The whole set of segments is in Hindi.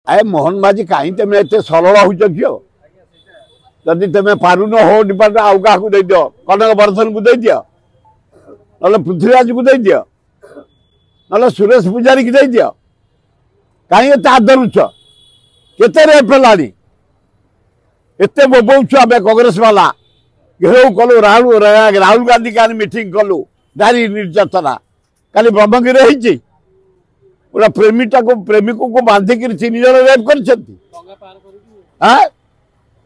आए मोहन माझी कहीं तुम एत सरल हो झील जदि तुम पारुन हो डिपार्टमेंट आउ क्या दे दियो कनक वर्धन को दे दियो ना पृथ्वीराज को दे दियो ना सुरेश पूजारी की दे दियो कहीं धरुच केते रेप है एत बोबाऊँ आम कांग्रेस वाला घेराव कलु राहुल गांधी का मीटिंग कलु नारी निर्यातना काली ब्रह्मगिरी होती पूरा प्रेमीटा को प्रेमिक को बांधिक 3 जन रेप कर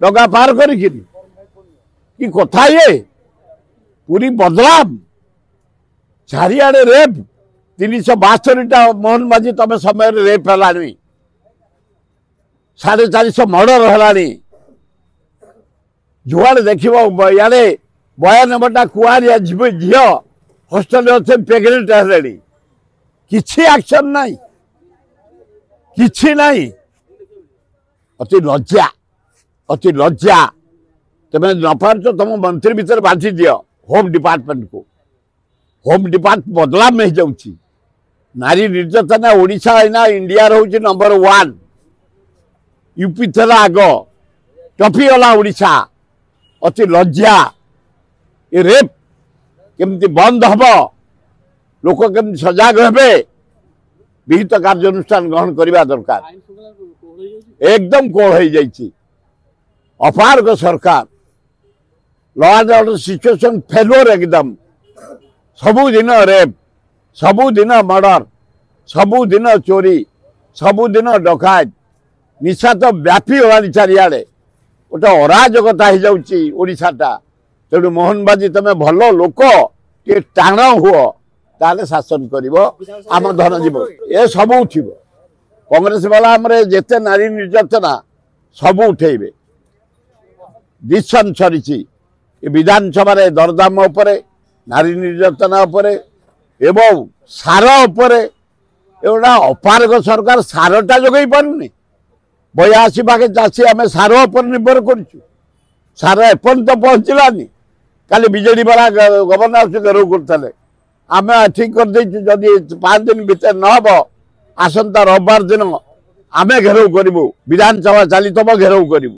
डगा पार कर कथा ये पूरी बदलाम चारिआडे रेप 372टा मोहन माझी तम समय रेप है 450 मर्डर है जुआड़े देख इे 92टा कुआरिया झी हॉस्टल अच्छे प्रेगनेंट है किछि एक्शन नहीं किछि नहीं अति लज्जा तुम न पार्च तुम मंत्री भीतर बांटी दियो होम डिपार्टमेंट को होम डिपार्टमेंट बदलाम हो जाऊँगी नारी निर्यातना ओडिशा है इंडिया रोचे नंबर 1 यूपी थला आग टपी गला ओडिशा अति लज्जा ये रेप केमती बंद हम लोक केमती सजग हे विहित कार्यानुष्ठान ग्रहण करने दरकार एकदम कोल हो जाइए अपारग सरकार law and order situation failure एकदम सबुदिन रेप सबुदिन मर्डर सबुदिन चोरी सबुदिन डकायत निशा तो व्यापी गलानी चारिआडे गोटे अराजकता हो जाटा तेणु मोहन बाजी तुम भल लोक टे टाण हुओ ताले शासन कर आम धन जीव ए सब उठब कांग्रेस वाला जिते नारी निर्यातना सब उठेबे डिसिशन सरी विधानसभा दरदाम नारी निर्यातना एवं सार एगोटा अपारग सरकार सारटा जगै पारुनी 82 भागे चाषी आम सार पर निर्भर करुँ सार एपर्यंत पहुँचलानी काली बीजेडी वाला गवर्नर हाउस घेराव करते आम ठीक कर जदि 5 दिन भीतर न हम आसंता रविवार दिन आम घेराव करूँ विधानसभा चली तब घेराव करूँ।